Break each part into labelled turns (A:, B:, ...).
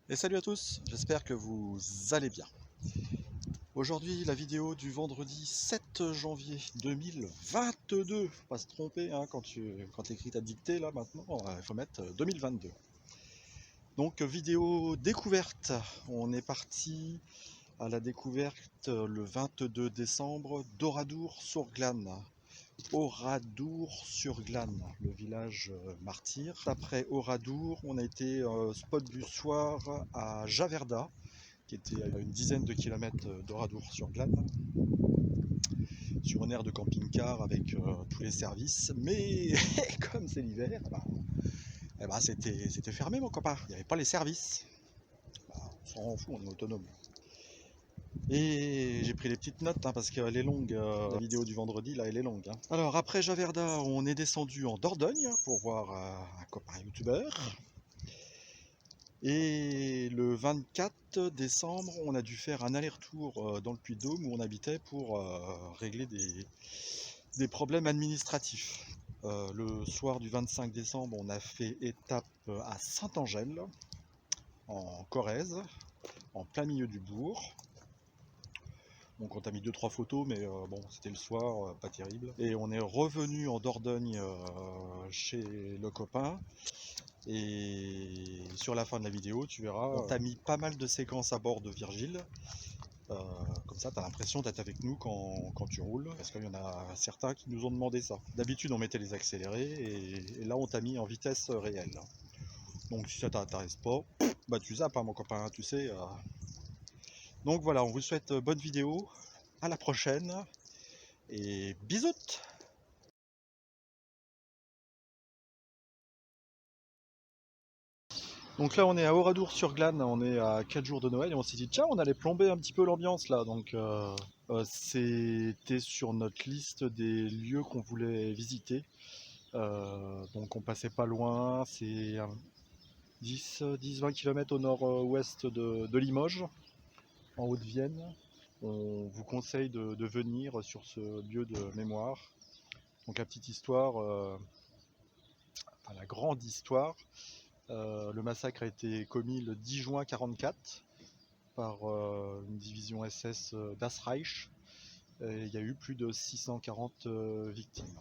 A: Et salut à tous, j'espère que vous allez bien. Aujourd'hui, la vidéo du vendredi 7 janvier 2022. Faut pas se tromper hein, quand tu écris ta dictée là maintenant, il faut mettre 2022. Donc vidéo découverte, on est parti à la découverte le 22 décembre d'Oradour-sur-Glane. Oradour-sur-Glane, le village martyr. Après Oradour, on a été spot du soir à Javerda, qui était à une dizaine de kilomètres d'Oradour-sur-Glane, sur une aire de camping-car avec tous les services. Mais comme c'est l'hiver, c'était fermé mon copain, il n'y avait pas les services. On s'en rend fou, on est autonome. Et j'ai pris les petites notes parce qu'elle est longue, la vidéo du vendredi là elle est longue. Alors après Javerda, on est descendu en Dordogne pour voir un copain youtubeur. Et le 24 décembre, on a dû faire un aller-retour dans le Puy-de-Dôme où on habitait pour régler des problèmes administratifs. Le soir du 25 décembre, on a fait étape à Saint-Angèle, en Corrèze, en plein milieu du bourg. Donc on a mis 2-3 photos, mais bon, c'était le soir, pas terrible. Et on est revenu en Dordogne chez le copain. Et sur la fin de la vidéo, tu verras, on t'a mis pas mal de séquences à bord de Virgile. Comme ça, tu as l'impression d'être avec nous quand tu roules, parce qu'il y en a certains qui nous ont demandé ça. D'habitude, on mettait les accélérés, et là, on t'a mis en vitesse réelle. Donc, si ça t'intéresse pas, bah tu zappes, hein, mon copain, tu sais. Donc voilà, on vous souhaite bonne vidéo, à la prochaine, et bisous. Donc là, on est à Oradour-sur-Glane, on est à 4 jours de Noël, et on s'est dit, tiens, on allait plomber un petit peu l'ambiance là. Donc, c'était sur notre liste des lieux qu'on voulait visiter. Donc, on passait pas loin, c'est 10-20 km au nord-ouest de Limoges, en Haute-Vienne. On vous conseille de venir sur ce lieu de mémoire. Donc, la petite histoire, enfin, la grande histoire. Le massacre a été commis le 10 juin 1944 par une division SS Das Reich. Et il y a eu plus de 640 victimes.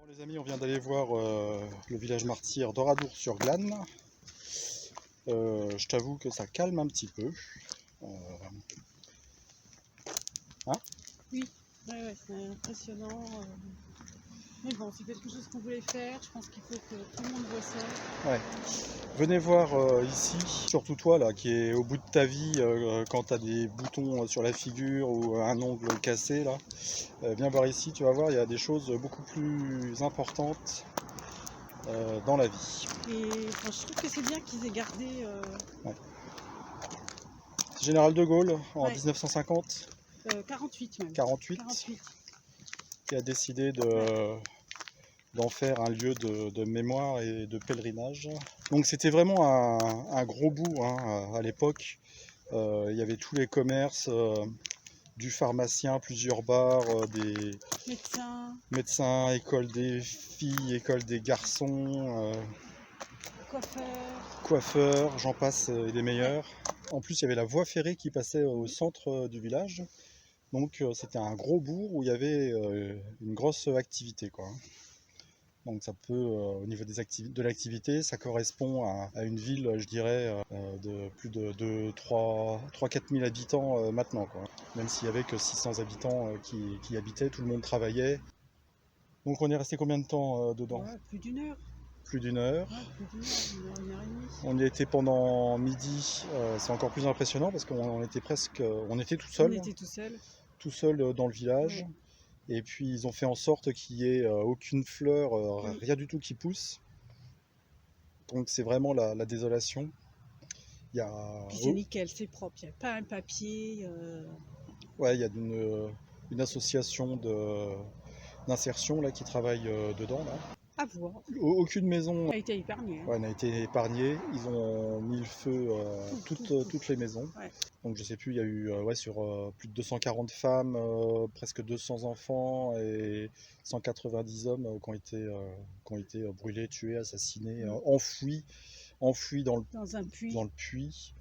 A: Bon, les amis, on vient d'aller voir le village martyr d'Oradour-sur-Glane. Je t'avoue que ça calme un petit peu. Hein?
B: Oui, ouais, c'est impressionnant. Mais bon, c'est quelque chose qu'on voulait faire. Je pense qu'il faut que tout le monde voit ça.
A: Ouais. Venez voir ici, surtout toi là, qui est au bout de ta vie quand tu as des boutons sur la figure ou un ongle cassé là. Viens voir ici, tu vas voir, il y a des choses beaucoup plus importantes dans la vie.
B: Et enfin, je trouve que c'est bien qu'ils aient gardé.
A: Ouais. Général de Gaulle en
B: Ouais.
A: 1950,
B: 48 même.
A: 48,
B: 48.
A: qui a décidé d'en faire un lieu de mémoire et de pèlerinage. Donc c'était vraiment un gros bout hein, à l'époque. Il y avait tous les commerces, du pharmacien, plusieurs bars, des médecins, école des filles, école des garçons, coiffeurs, j'en passe et des meilleurs. En plus, il y avait la voie ferrée qui passait au centre du village. Donc c'était un gros bourg où il y avait une grosse activité, quoi. Donc ça peut, au niveau de l'activité, ça correspond à une ville, je dirais, de plus de 3-4 000 habitants maintenant, quoi. Même s'il n'y avait que 600 habitants qui y habitaient, tout le monde travaillait. Donc on est resté combien de temps dedans?
B: Ouais, plus d'une heure.
A: Plus d'une heure.
B: Ouais, plus d'une heure, une heure et demie.
A: On y était pendant midi, c'est encore plus impressionnant parce qu'on était on était tout seul.
B: On était tout seul.
A: Tout seul dans le village. Ouais. Et puis ils ont fait en sorte qu'il n'y ait aucune fleur, rien du tout qui pousse. Donc c'est vraiment la désolation. Il y a...
B: Puis c'est nickel, c'est propre, il n'y a pas un papier.
A: Ouais, il y a une association d'insertion là qui travaille dedans. Là.
B: À voir.
A: Aucune maison
B: a été épargnée. Hein.
A: Ouais, n'a été épargnée. Ils ont mis le feu toutes les maisons. Ouais. Donc je sais plus, il y a eu sur plus de 240 femmes, presque 200 enfants et 190 hommes qui ont été brûlés, tués, assassinés, enfouis dans le puits.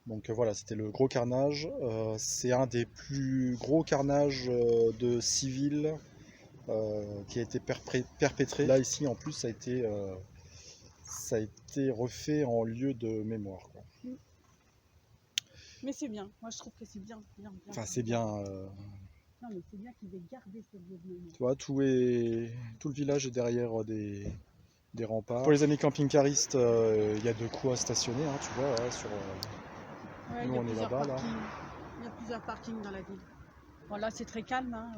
A: Donc voilà, c'était le gros carnage. C'est un des plus gros carnages de civils qui a été perpétré. Là ici en plus ça a été refait en lieu de mémoire. Quoi.
B: Mais c'est bien, moi je trouve que c'est bien.
A: Enfin c'est bien.
B: Non mais c'est bien qu'ils aient gardé ce lieu de mémoire.
A: Tu vois, tout le village est derrière des remparts. Pour les amis camping-caristes, il y a de quoi stationner, hein, tu vois, ouais, sur...
B: Ouais, nous on est là-bas. Là. Il y a plusieurs parkings dans la ville. Bon là c'est très calme hein,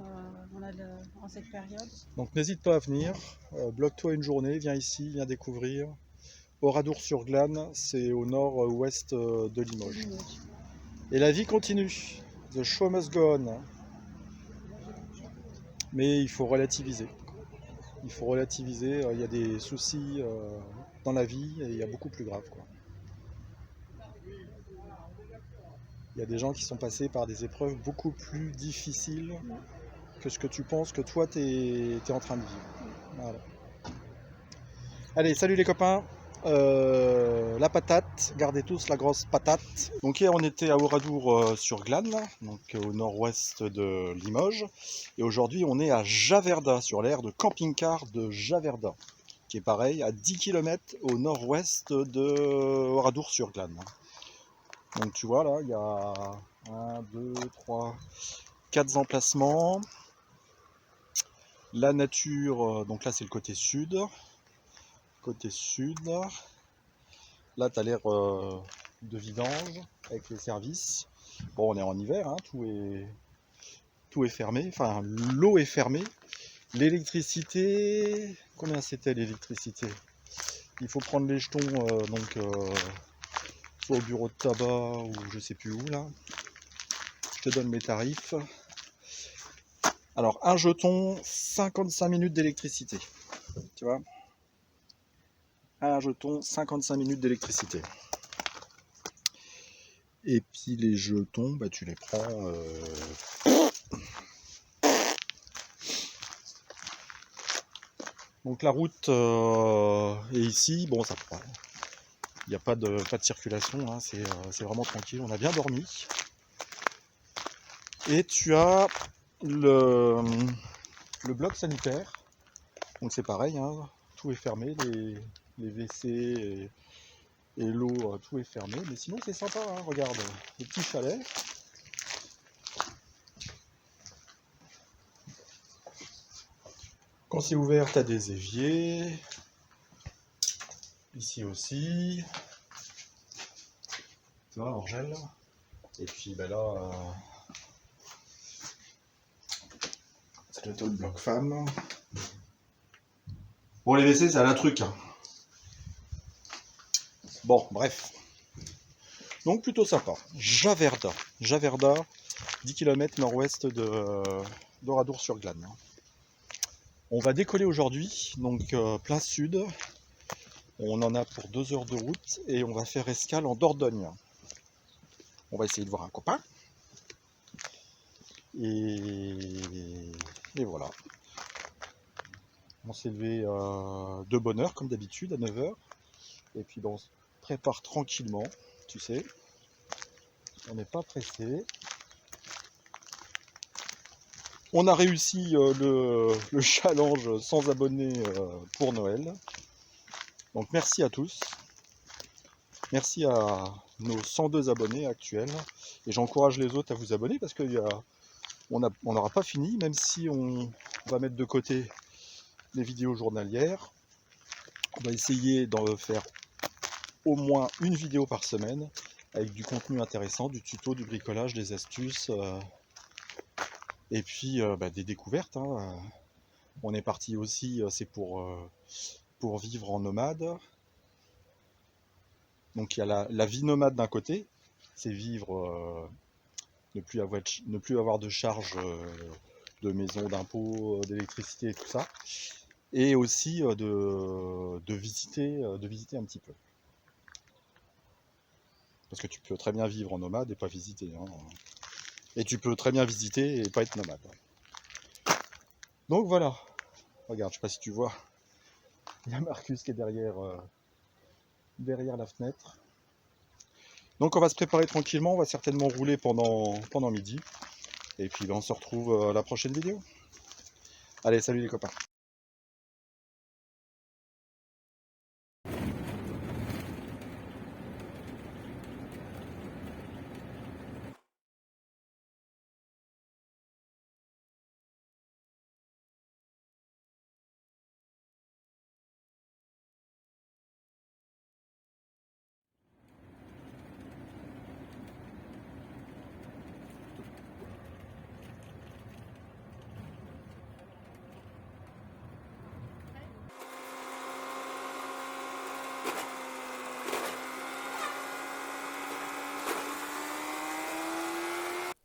B: en cette période.
A: Donc n'hésite pas à venir, bloque-toi une journée, viens ici, viens découvrir. Oradour-sur-Glane, c'est au nord-ouest de Limoges. Et la vie continue, the show must go on. Mais il faut relativiser. Il faut relativiser, il y a des soucis dans la vie et il y a beaucoup plus grave. Quoi. Il y a des gens qui sont passés par des épreuves beaucoup plus difficiles que ce que tu penses que toi tu es en train de vivre. Voilà. Allez, salut les copains. La patate, gardez tous la grosse patate. Donc hier on était à Oradour-sur-Glane, donc au nord-ouest de Limoges. Et aujourd'hui on est à Javerda, sur l'aire de camping-car de Javerda, qui est pareil à 10 km au nord-ouest de Oradour-sur-Glane. Donc tu vois là, il y a 1, 2, 3, 4 emplacements. La nature, donc là c'est le côté sud. Là tu as l'air de vidange avec les services. Bon on est en hiver, hein, tout est fermé, enfin l'eau est fermée. L'électricité, combien c'était l'électricité? Il faut prendre les jetons soit au bureau de tabac ou je sais plus où là. Je te donne les tarifs. Alors un jeton, 55 minutes d'électricité. Tu vois? Un jeton, 55 minutes d'électricité. Et puis les jetons, bah, tu les prends... Donc la route est ici. Bon, ça prend. Il n'y a pas de circulation, hein. C'est vraiment tranquille. On a bien dormi. Et tu as le bloc sanitaire. Donc c'est pareil, hein, tout est fermé, les WC et l'eau, tout est fermé. Mais sinon c'est sympa, hein, regarde, les petits chalets. Quand c'est ouvert, tu as des éviers. Ici aussi. Tu vois, Angèle. Et puis ben là, c'est le bloc femme. Bon, les WC, c'est un truc. Hein. Bon, bref. Donc plutôt sympa. Javerda. Javerda, 10 km nord-ouest d'Oradour-sur-Glane. On va décoller aujourd'hui, donc plein sud. On en a pour 2 heures de route et on va faire escale en Dordogne. On va essayer de voir un copain. Et voilà. On s'est levé de bonne heure, comme d'habitude, à 9 heures. Et puis on se prépare tranquillement, tu sais. On n'est pas pressé. On a réussi le challenge 100 abonnés pour Noël. Donc merci à tous. Merci à nos 102 abonnés actuels. Et j'encourage les autres à vous abonner parce qu'on n'aura pas fini, même si on va mettre de côté les vidéos journalières. On va essayer d'en faire au moins une vidéo par semaine avec du contenu intéressant, du tuto, du bricolage, des astuces et puis des découvertes. Hein. On est parti aussi, c'est pour vivre en nomade. Donc il y a la vie nomade d'un côté, c'est vivre, ne plus avoir de charges de maison, d'impôts, d'électricité et tout ça. Et aussi de visiter un petit peu. Parce que tu peux très bien vivre en nomade et pas visiter. Hein. Et tu peux très bien visiter et pas être nomade. Donc voilà. Regarde, je sais pas si tu vois. Il y a Marcus qui est derrière la fenêtre. Donc on va se préparer tranquillement. On va certainement rouler pendant midi. Et puis on se retrouve à la prochaine vidéo. Allez, salut les copains.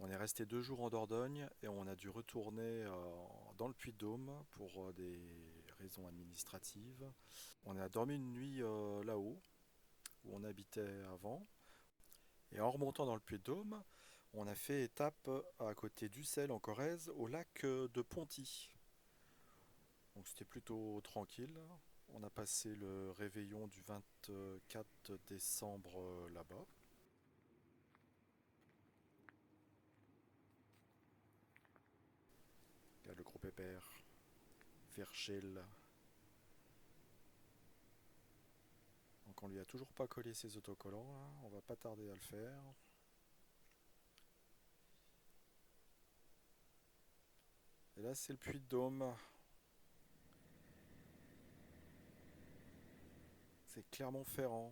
A: On est resté 2 jours en Dordogne et on a dû retourner dans le Puy-de-Dôme pour des raisons administratives. On a dormi une nuit là-haut, où on habitait avant. Et en remontant dans le Puy-de-Dôme, on a fait étape à côté d'Ussel en Corrèze, au lac de Ponty. Donc c'était plutôt tranquille. On a passé le réveillon du 24 décembre là-bas. Il y a le gros pépère, Virgile. Donc on lui a toujours pas collé ses autocollants, là. On va pas tarder à le faire. Et là c'est le Puy-de-Dôme. C'est Clermont-Ferrand.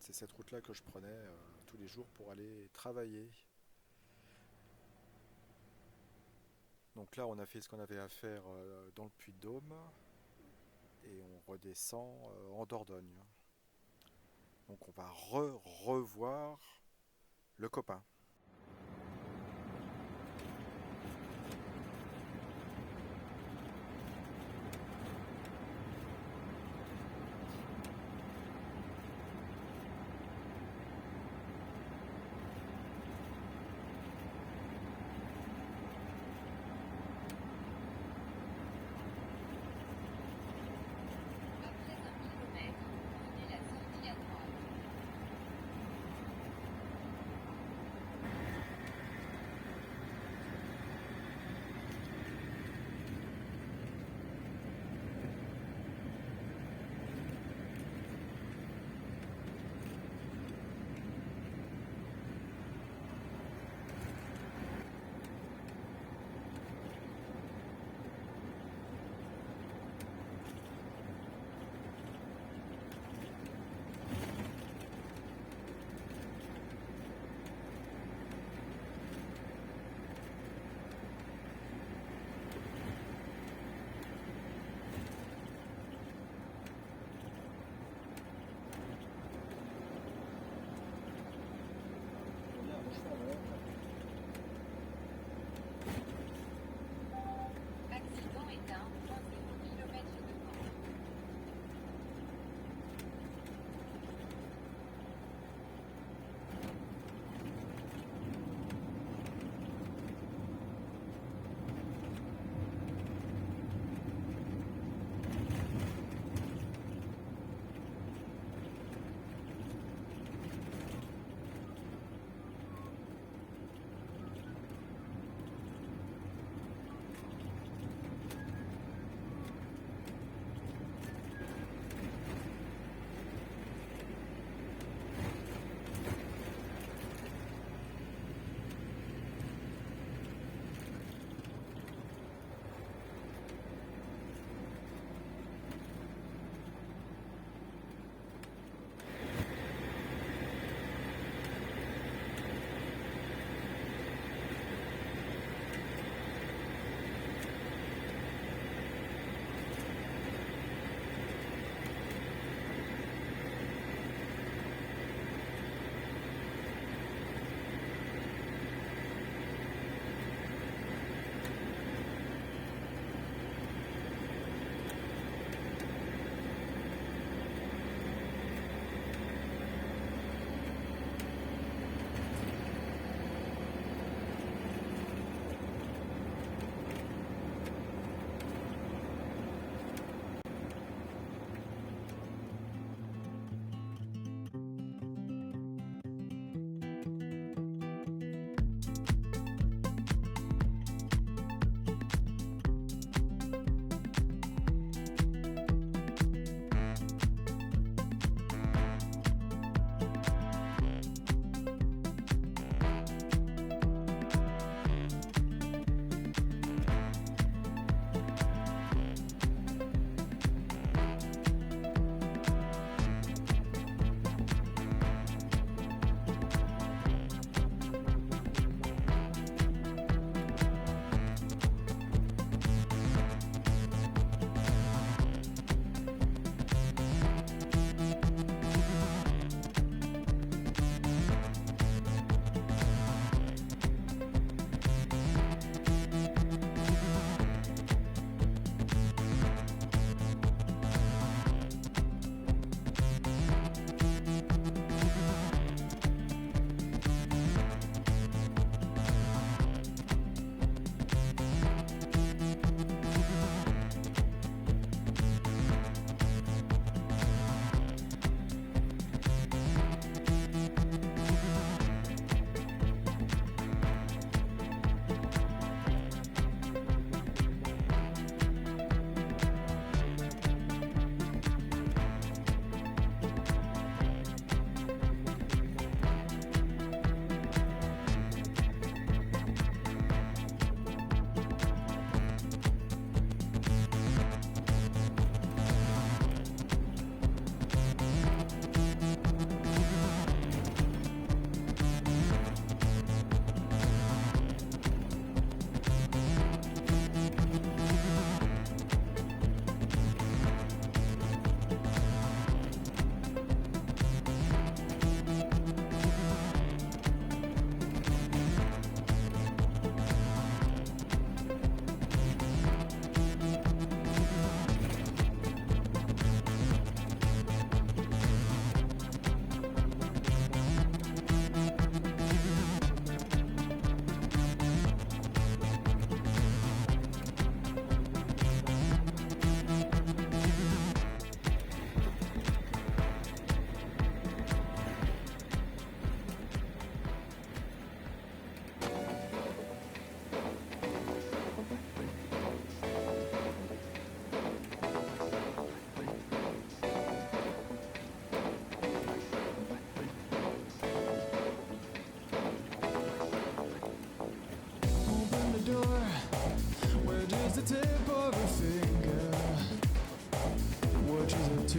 A: C'est cette route-là que je prenais tous les jours pour aller travailler. Donc là, on a fait ce qu'on avait à faire dans le Puy-de-Dôme et on redescend en Dordogne. Donc on va revoir le copain.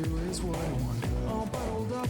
C: to is what I want. All bottled up.